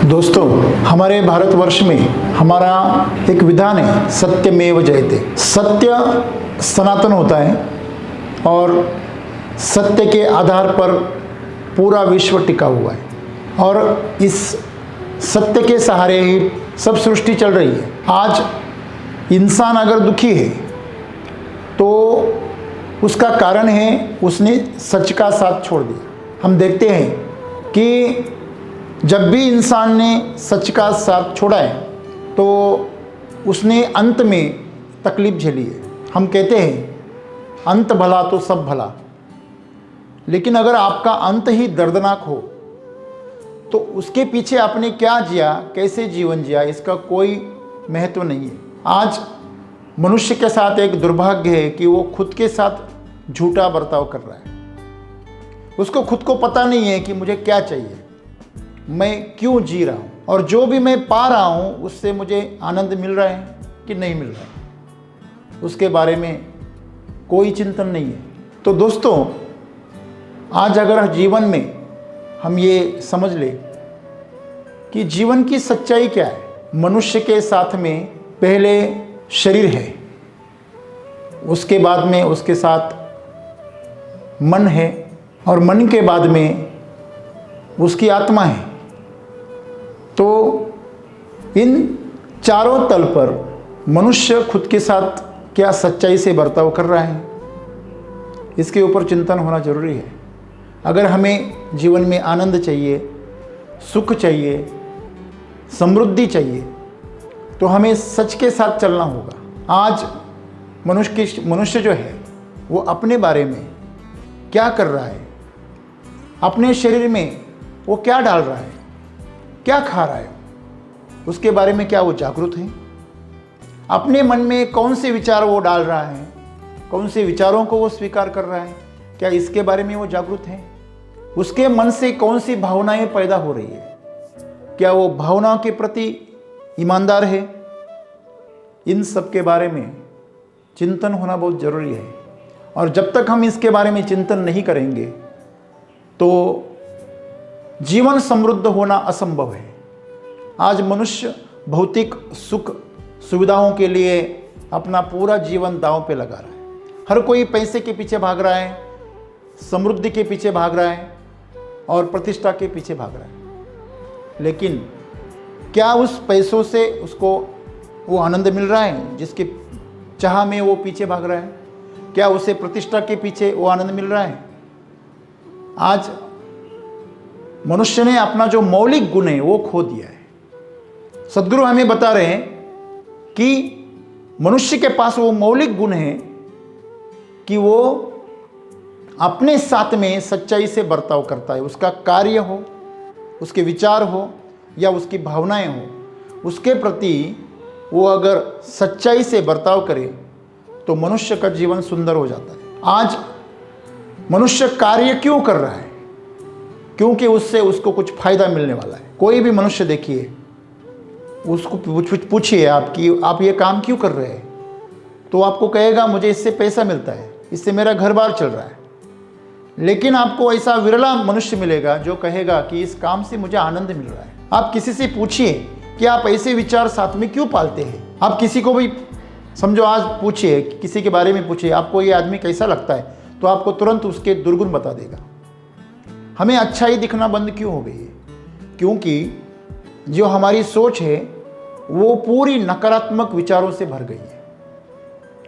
दोस्तों, हमारे भारतवर्ष में हमारा एक विधान है, सत्यमेव जयते। सत्य सनातन होता है और सत्य के आधार पर पूरा विश्व टिका हुआ है और इस सत्य के सहारे ही सब सृष्टि चल रही है। आज इंसान अगर दुखी है तो उसका कारण है उसने सच का साथ छोड़ दिया। हम देखते हैं कि जब भी इंसान ने सच का साथ छोड़ा है तो उसने अंत में तकलीफ झेली है। हम कहते हैं अंत भला तो सब भला, लेकिन अगर आपका अंत ही दर्दनाक हो तो उसके पीछे आपने क्या जिया, कैसे जीवन जिया, इसका कोई महत्व नहीं है। आज मनुष्य के साथ एक दुर्भाग्य है कि वो खुद के साथ झूठा बर्ताव कर रहा है। उसको खुद को पता नहीं है कि मुझे क्या चाहिए, मैं क्यों जी रहा हूँ और जो भी मैं पा रहा हूँ उससे मुझे आनंद मिल रहा है कि नहीं मिल रहा है, उसके बारे में कोई चिंतन नहीं है। तो दोस्तों, आज अगर जीवन में हम ये समझ ले कि जीवन की सच्चाई क्या है। मनुष्य के साथ में पहले शरीर है, उसके बाद में उसके साथ मन है और मन के बाद में उसकी आत्मा है। तो इन चारों तल पर मनुष्य खुद के साथ क्या सच्चाई से बर्ताव कर रहा है, इसके ऊपर चिंतन होना जरूरी है। अगर हमें जीवन में आनंद चाहिए, सुख चाहिए, समृद्धि चाहिए, तो हमें सच के साथ चलना होगा। आज मनुष्य जो है वो अपने बारे में क्या कर रहा है, अपने शरीर में वो क्या डाल रहा है, क्या खा रहा है, उसके बारे में क्या वो जागरूक है। अपने मन में कौन से विचार वो डाल रहा है, कौन से विचारों को वो स्वीकार कर रहा है, क्या इसके बारे में वो जागरूक है। उसके मन से कौन सी भावनाएं पैदा हो रही है, क्या वो भावनाओं के प्रति ईमानदार है। इन सब के बारे में चिंतन होना बहुत ज़रूरी है और जब तक हम इसके बारे में चिंतन नहीं करेंगे तो जीवन समृद्ध होना असंभव है। आज मनुष्य भौतिक सुख सुविधाओं के लिए अपना पूरा जीवन दांव पे लगा रहा है। हर कोई पैसे के पीछे भाग रहा है, समृद्धि के पीछे भाग रहा है और प्रतिष्ठा के पीछे भाग रहा है, लेकिन क्या उस पैसों से उसको वो आनंद मिल रहा है जिसके चाह में वो पीछे भाग रहा है? क्या उसे प्रतिष्ठा के पीछे वो आनंद मिल रहा है? आज मनुष्य ने अपना जो मौलिक गुण है वो खो दिया है। सद्गुरु हमें बता रहे हैं कि मनुष्य के पास वो मौलिक गुण है कि वो अपने साथ में सच्चाई से बर्ताव करता है। उसका कार्य हो, उसके विचार हो या उसकी भावनाएं हो, उसके प्रति वो अगर सच्चाई से बर्ताव करे तो मनुष्य का जीवन सुंदर हो जाता है। आज मनुष्य कार्य क्यों कर रहा है? क्योंकि उससे उसको कुछ फायदा मिलने वाला है। कोई भी मनुष्य देखिए, उसको पूछिए आप ये काम क्यों कर रहे हैं, तो आपको कहेगा मुझे इससे पैसा मिलता है, इससे मेरा घर बार चल रहा है। लेकिन आपको ऐसा विरला मनुष्य मिलेगा जो कहेगा कि इस काम से मुझे आनंद मिल रहा है। आप किसी से पूछिए कि आप ऐसे विचार साथ में क्यों पालते हैं। आप किसी को भी समझो, आज पूछिए, किसी के बारे में पूछिए आपको ये आदमी कैसा लगता है, तो आपको तुरंत उसके दुर्गुण बता देगा। हमें अच्छाई दिखना बंद क्यों हो गई है? क्योंकि जो हमारी सोच है वो पूरी नकारात्मक विचारों से भर गई है।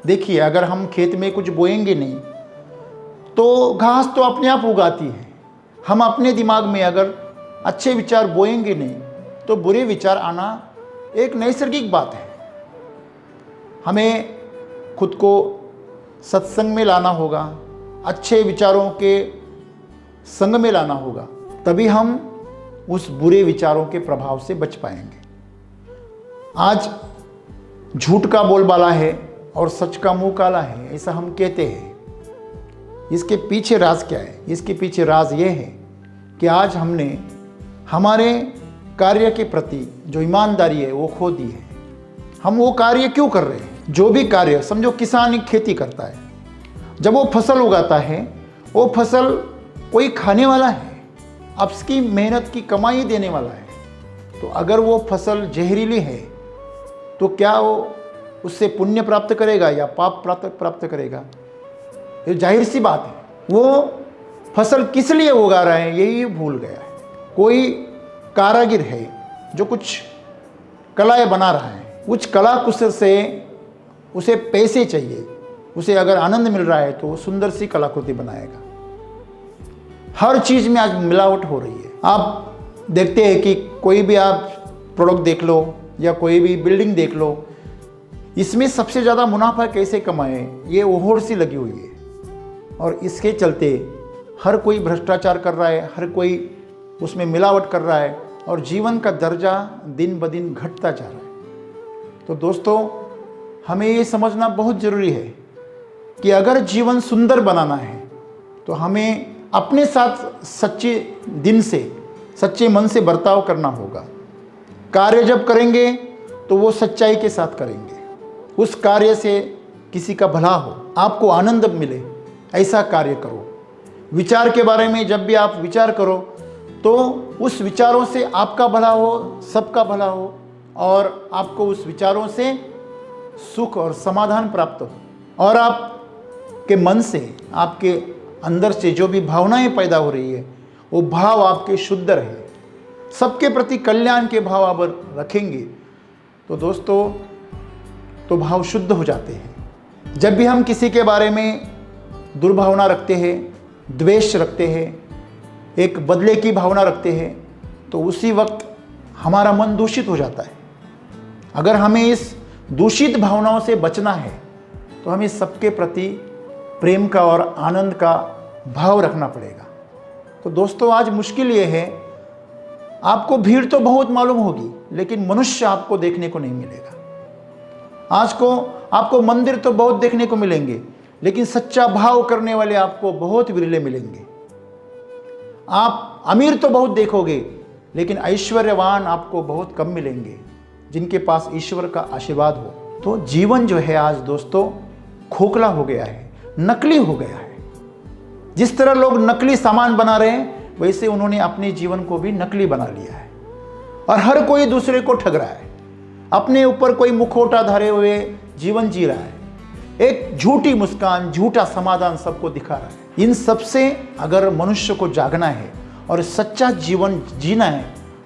देखिए, अगर हम खेत में कुछ बोएंगे नहीं तो घास तो अपने आप उगाती है। हम अपने दिमाग में अगर अच्छे विचार बोएंगे नहीं तो बुरे विचार आना एक नैसर्गिक बात है। हमें खुद को सत्संग में लाना होगा, अच्छे विचारों के संग में लाना होगा, तभी हम उस बुरे विचारों के प्रभाव से बच पाएंगे। आज झूठ का बोलबाला है और सच का मुंह काला है, ऐसा हम कहते हैं। इसके पीछे राज क्या है? इसके पीछे राज ये है कि आज हमने हमारे कार्य के प्रति जो ईमानदारी है वो खो दी है। हम वो कार्य क्यों कर रहे हैं? जो भी कार्य, समझो किसान एक खेती करता है, जब वो फसल उगाता है, वो फसल कोई खाने वाला है, अब उसकी मेहनत की कमाई देने वाला है। तो अगर वो फसल जहरीली है तो क्या वो उससे पुण्य प्राप्त करेगा या पाप प्राप्त करेगा? ये जाहिर सी बात है। वो फसल किस लिए उगा रहा है यही भूल गया है। कोई कारीगर है जो कुछ कलाएं बना रहा है, कुछ कला कुशल से उसे पैसे चाहिए, उसे अगर आनंद मिल रहा है तो वो सुंदर सी कलाकृति बनाएगा। हर चीज़ में आज मिलावट हो रही है। आप देखते हैं कि कोई भी आप प्रोडक्ट देख लो या कोई भी बिल्डिंग देख लो, इसमें सबसे ज़्यादा मुनाफा कैसे कमाएं ये ओहोड़ सी लगी हुई है। और इसके चलते हर कोई भ्रष्टाचार कर रहा है, हर कोई उसमें मिलावट कर रहा है और जीवन का दर्जा दिन ब दिन घटता जा रहा है। तो दोस्तों, हमें ये समझना बहुत ज़रूरी है कि अगर जीवन सुंदर बनाना है तो हमें अपने साथ सच्चे दिन से, सच्चे मन से बर्ताव करना होगा। कार्य जब करेंगे तो वो सच्चाई के साथ करेंगे। उस कार्य से किसी का भला हो, आपको आनंद मिले, ऐसा कार्य करो। विचार के बारे में जब भी आप विचार करो तो उस विचारों से आपका भला हो, सबका भला हो और आपको उस विचारों से सुख और समाधान प्राप्त हो। और आपके मन से, आपके अंदर से जो भी भावनाएं पैदा हो रही है वो भाव आपके शुद्ध रहे, सबके प्रति कल्याण के भाव आप रखेंगे तो दोस्तों तो भाव शुद्ध हो जाते हैं। जब भी हम किसी के बारे में दुर्भावना रखते हैं, द्वेष रखते हैं, एक बदले की भावना रखते हैं तो उसी वक्त हमारा मन दूषित हो जाता है। अगर हमें इस दूषित भावनाओं से बचना है तो हमें सबके प्रति प्रेम का और आनंद का भाव रखना पड़ेगा। तो दोस्तों, आज मुश्किल ये है, आपको भीड़ तो बहुत मालूम होगी लेकिन मनुष्य आपको देखने को नहीं मिलेगा। आज को आपको मंदिर तो बहुत देखने को मिलेंगे लेकिन सच्चा भाव करने वाले आपको बहुत विरले मिलेंगे। आप अमीर तो बहुत देखोगे लेकिन ऐश्वर्यवान आपको बहुत कम मिलेंगे, जिनके पास ईश्वर का आशीर्वाद हो। तो जीवन जो है आज दोस्तों खोखला हो गया है, नकली हो गया है। जिस तरह लोग नकली सामान बना रहे हैं वैसे उन्होंने अपने जीवन को भी नकली बना लिया है और हर कोई दूसरे को ठग रहा है। अपने ऊपर कोई मुखौटा धरे हुए जीवन जी रहा है, एक झूठी मुस्कान, झूठा समाधान सबको दिखा रहा है। इन सब से अगर मनुष्य को जागना है और सच्चा जीवन जीना है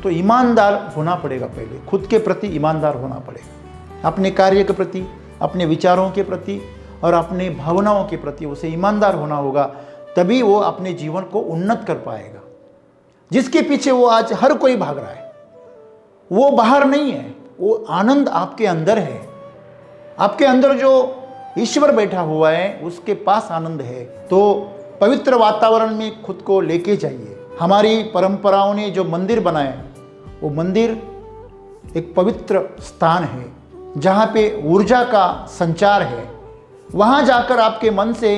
तो ईमानदार होना पड़ेगा। पहले खुद के प्रति ईमानदार होना पड़ेगा, अपने कार्य के प्रति, अपने विचारों के प्रति और अपने भावनाओं के प्रति उसे ईमानदार होना होगा। तभी वो अपने जीवन को उन्नत कर पाएगा। जिसके पीछे वो आज हर कोई भाग रहा है वो बाहर नहीं है, वो आनंद आपके अंदर है। आपके अंदर जो ईश्वर बैठा हुआ है उसके पास आनंद है। तो पवित्र वातावरण में खुद को लेके जाइए। हमारी परंपराओं ने जो मंदिर बनाए वो मंदिर एक पवित्र स्थान है जहाँ पे ऊर्जा का संचार है। वहाँ जाकर आपके मन से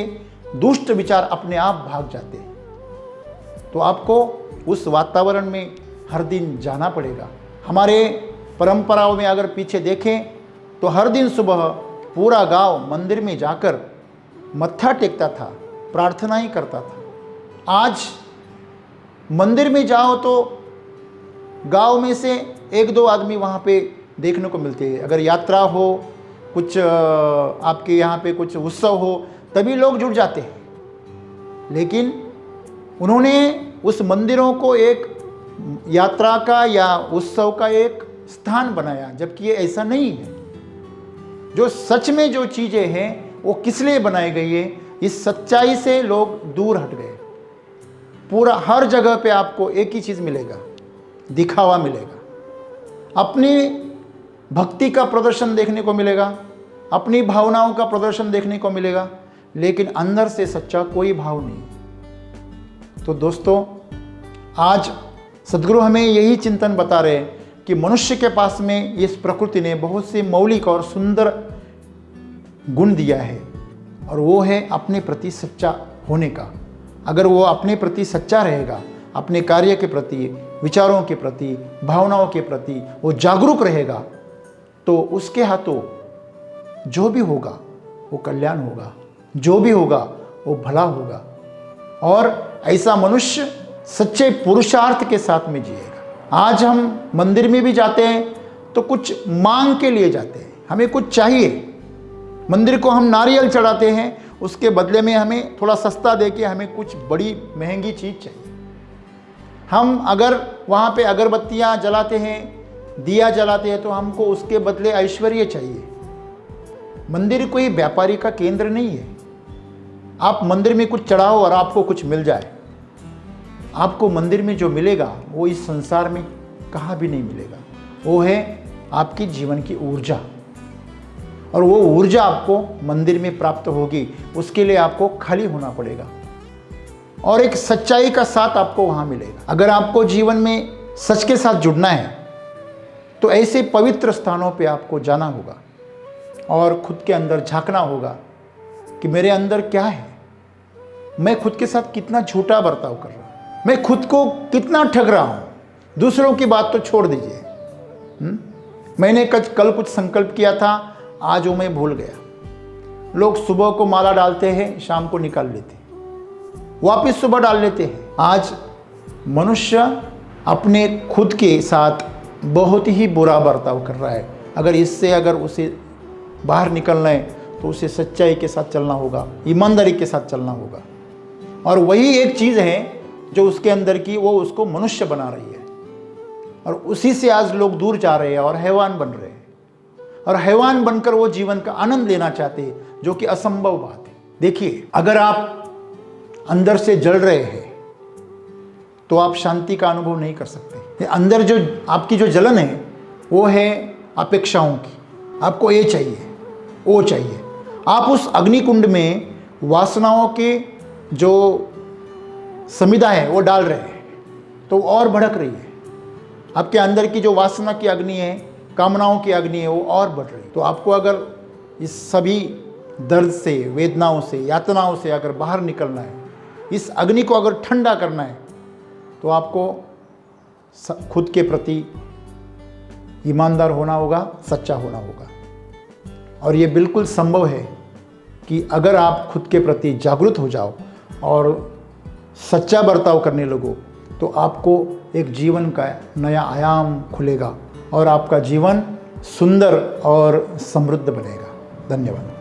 दुष्ट विचार अपने आप भाग जाते हैं। तो आपको उस वातावरण में हर दिन जाना पड़ेगा। हमारे परंपराओं में अगर पीछे देखें तो हर दिन सुबह पूरा गांव मंदिर में जाकर मत्था टेकता था, प्रार्थना ही करता था। आज मंदिर में जाओ तो गांव में से एक दो आदमी वहाँ पे देखने को मिलते हैं। अगर यात्रा हो, कुछ आपके यहाँ पे कुछ उत्सव हो तभी लोग जुड़ जाते हैं। लेकिन उन्होंने उस मंदिरों को एक यात्रा का या उत्सव का एक स्थान बनाया, जबकि ये ऐसा नहीं है। जो सच में जो चीज़ें हैं वो किस लिए बनाई गई है, इस सच्चाई से लोग दूर हट गए। पूरा हर जगह पे आपको एक ही चीज़ मिलेगा, दिखावा मिलेगा। अपनी भक्ति का प्रदर्शन देखने को मिलेगा, अपनी भावनाओं का प्रदर्शन देखने को मिलेगा, लेकिन अंदर से सच्चा कोई भाव नहीं। तो दोस्तों, आज सद्गुरु हमें यही चिंतन बता रहे हैं कि मनुष्य के पास में इस प्रकृति ने बहुत से मौलिक और सुंदर गुण दिया है और वो है अपने प्रति सच्चा होने का। अगर वो अपने प्रति सच्चा रहेगा, अपने कार्य के प्रति, विचारों के प्रति, भावनाओं के प्रति वो जागरूक रहेगा तो उसके हाथों जो भी होगा वो कल्याण होगा, जो भी होगा वो भला होगा। और ऐसा मनुष्य सच्चे पुरुषार्थ के साथ में जिएगा। आज हम मंदिर में भी जाते हैं तो कुछ मांग के लिए जाते हैं, हमें कुछ चाहिए। मंदिर को हम नारियल चढ़ाते हैं, उसके बदले में हमें थोड़ा सस्ता दे के हमें कुछ बड़ी महंगी चीज़ चाहिए। हम अगर वहाँ पे अगरबत्तियाँ जलाते हैं, दिया जलाते हैं, तो हमको उसके बदले ऐश्वर्य चाहिए। मंदिर कोई व्यापारी का केंद्र नहीं है। आप मंदिर में कुछ चढ़ाओ और आपको कुछ मिल जाए। आपको मंदिर में जो मिलेगा वो इस संसार में कहाँ भी नहीं मिलेगा। वो है आपकी जीवन की ऊर्जा, और वो ऊर्जा आपको मंदिर में प्राप्त होगी। उसके लिए आपको खाली होना पड़ेगा और एक सच्चाई का साथ आपको वहाँ मिलेगा। अगर आपको जीवन में सच के साथ जुड़ना है तो ऐसे पवित्र स्थानों पे आपको जाना होगा और खुद के अंदर झांकना होगा कि मेरे अंदर क्या है, मैं खुद के साथ कितना झूठा बर्ताव कर रहा हूँ, मैं खुद को कितना ठग रहा हूँ। दूसरों की बात तो छोड़ दीजिए। मैंने कल कुछ संकल्प किया था, आज वो मैं भूल गया। लोग सुबह को माला डालते हैं, शाम को निकाल लेते हैं, वापस सुबह डाल लेते हैं। आज मनुष्य अपने खुद के साथ बहुत ही बुरा बर्ताव कर रहा है। अगर उसे बाहर निकलना है तो उसे सच्चाई के साथ चलना होगा, ईमानदारी के साथ चलना होगा। और वही एक चीज़ है जो उसके अंदर की वो उसको मनुष्य बना रही है, और उसी से आज लोग दूर जा रहे हैं और हैवान बन रहे हैं। और हैवान बनकर वो जीवन का आनंद लेना चाहते हैं, जो कि असंभव बात है। देखिए, अगर आप अंदर से जल रहे हैं तो आप शांति का अनुभव नहीं कर सकते। अंदर जो आपकी जो जलन है वो है अपेक्षाओं की। आपको ये चाहिए, वो चाहिए। आप उस अग्निकुंड में वासनाओं के जो समिधा है वो डाल रहे हैं तो और भड़क रही है। आपके अंदर की जो वासना की अग्नि है, कामनाओं की अग्नि है, वो और बढ़ रही है। तो आपको अगर इस सभी दर्द से, वेदनाओं से, यातनाओं से अगर बाहर निकलना है, इस अग्नि को अगर ठंडा करना है, तो आपको खुद के प्रति ईमानदार होना होगा, सच्चा होना होगा। और ये बिल्कुल संभव है कि अगर आप खुद के प्रति जागरूक हो जाओ और सच्चा बर्ताव करने लगो, तो आपको एक जीवन का नया आयाम खुलेगा और आपका जीवन सुंदर और समृद्ध बनेगा। धन्यवाद।